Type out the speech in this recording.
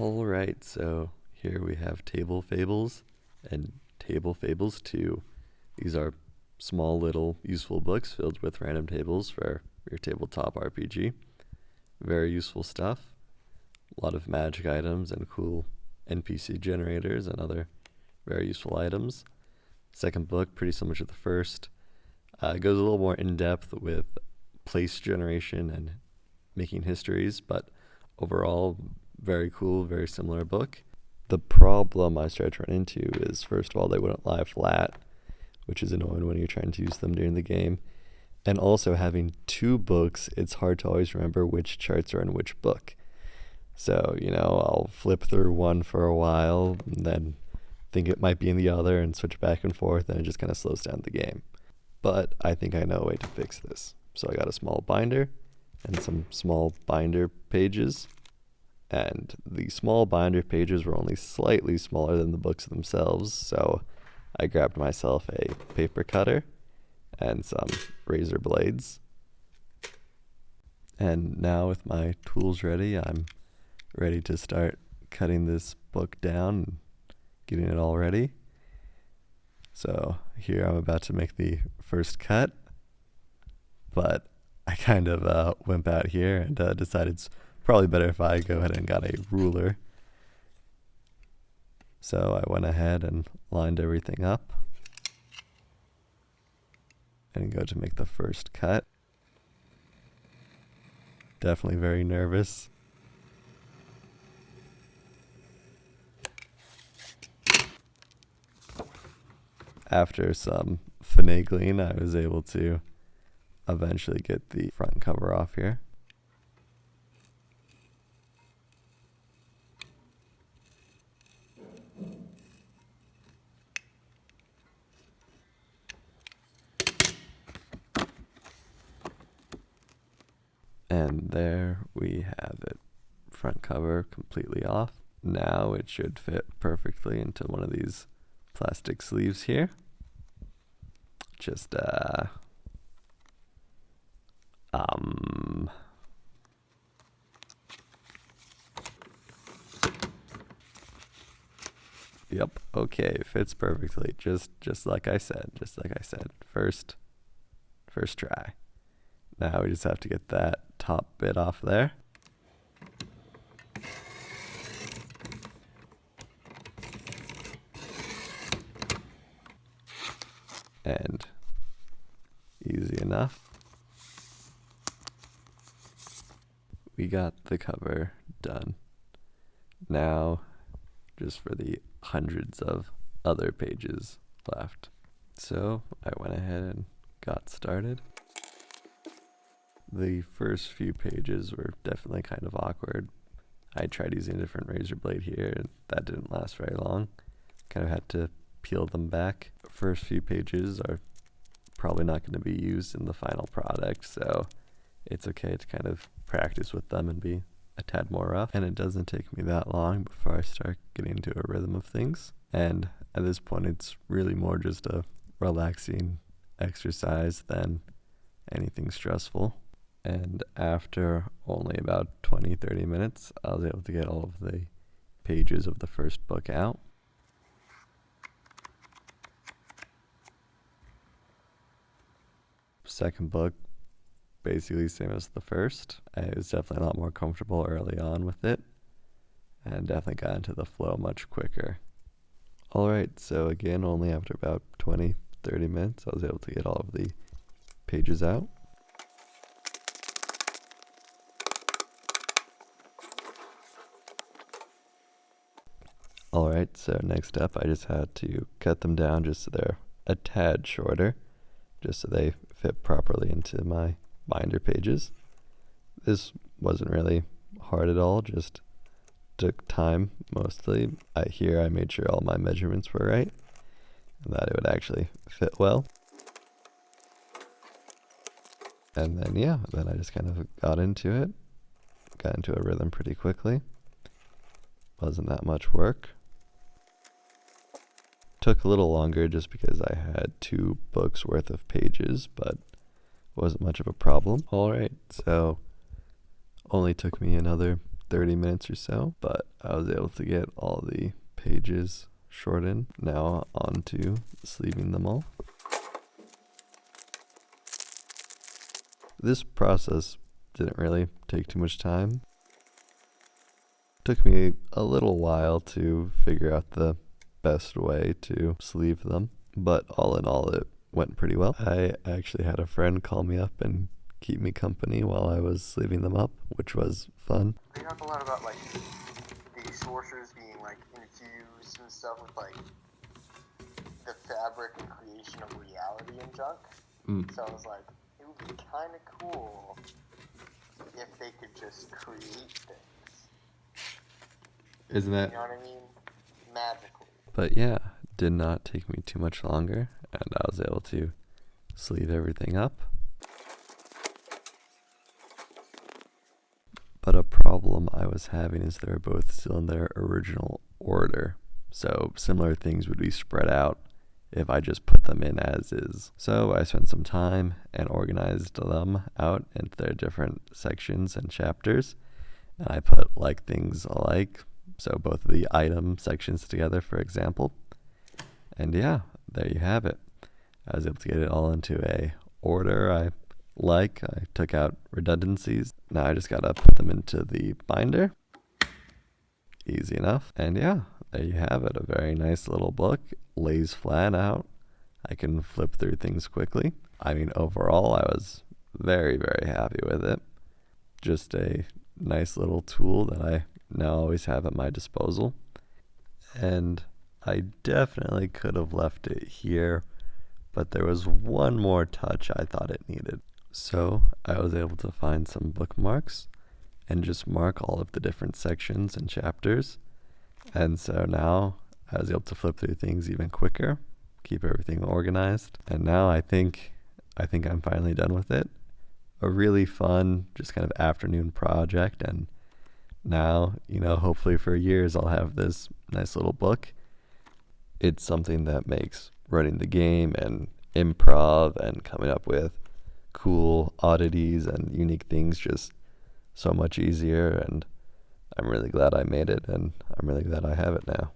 Alright, so here we have Table Fables and Table Fables 2. These are small little useful books filled with random tables for your tabletop RPG. Very useful stuff. A lot of magic items and cool NPC generators and other very useful items. Second book, pretty similar to the first. It goes a little more in depth with place generation and making histories, but overall, very cool, very similar book. The problem I started to run into is, first of all, they wouldn't lie flat, which is annoying when you're trying to use them during the game. And also, having two books, it's hard to always remember which charts are in which book. So, I'll flip through one for a while, and then think it might be in the other and switch back and forth, and it just kind of slows down the game. But I think I know a way to fix this. So I got a small binder and some small binder pages. And the small binder pages were only slightly smaller than the books themselves, so I grabbed myself a paper cutter and some razor blades. And now with my tools ready, I'm ready to start cutting this book down and getting it all ready. So here I'm about to make the first cut, but I kind of wimp out here and decided it's probably better if I go ahead and got a ruler. So I went ahead and lined everything up and go to make the first cut. Definitely very nervous. After some finagling, I was able to eventually get the front cover off here. And there we have it. Front cover completely off. Now it should fit perfectly into one of these plastic sleeves here. Just Yep, okay, fits perfectly. Just like I said. First try. Now we just have to get that top bit off there. And easy enough. We got the cover done. Now, just for the hundreds of other pages left. So I went ahead and got started. The first few pages were definitely kind of awkward. I tried using a different razor blade here, and that didn't last very long. Kind of had to peel them back. First few pages are probably not going to be used in the final product, so it's okay to kind of practice with them and be a tad more rough. And it doesn't take me that long before I start getting into a rhythm of things. And at this point, it's really more just a relaxing exercise than anything stressful. And after only about 20-30 minutes, I was able to get all of the pages of the first book out. Second book, basically same as the first. I was definitely a lot more comfortable early on with it, and definitely got into the flow much quicker. Alright, so again, only after about 20-30 minutes, I was able to get all of the pages out. Alright, so next up I just had to cut them down just so they're a tad shorter, just so they fit properly into my binder pages. This wasn't really hard at all, just took time mostly. Here I made sure all my measurements were right and that it would actually fit well. And then I just kind of got into it, got into a rhythm pretty quickly. Wasn't that much work. Took a little longer just because I had 2 books worth of pages, but wasn't much of a problem. Alright, so only took me another 30 minutes or so, but I was able to get all the pages shortened. Now on to sleeving them all. This process didn't really take too much time. Took me a little while to figure out the best way to sleeve them, but all in all it went pretty well. I actually had a friend call me up and keep me company while I was sleeving them up, which was fun. They talk a lot about like the sorcerers being like infused and stuff with like the fabric and creation of reality and junk. So I was like, it would be kind of cool if they could just create things. Isn't that? You know what I mean? Magically. But yeah, did not take me too much longer, and I was able to sleeve everything up. But a problem I was having is they were both still in their original order. So similar things would be spread out if I just put them in as is. So I spent some time and organized them out into their different sections and chapters. And I put like things alike. So both of the item sections together, for example. And yeah, there you have it. I was able to get it all into a order I took out redundancies. Now I just gotta put them into the binder. Easy enough. And yeah, there you have it. A very nice little book. Lays flat out. I can flip through things quickly. I mean, overall, I was very, very happy with it. Just a nice little tool that I now always have at my disposal. And I definitely could have left it here, but there was one more touch I thought it needed. So I was able to find some bookmarks and just mark all of the different sections and chapters. And so now I was able to flip through things even quicker, keep everything organized. And now I think I'm finally done with it. A really fun, just kind of afternoon project. And now, hopefully for years I'll have this nice little book. It's something that makes running the game and improv and coming up with cool oddities and unique things just so much easier, and I'm really glad I made it, and I'm really glad I have it now.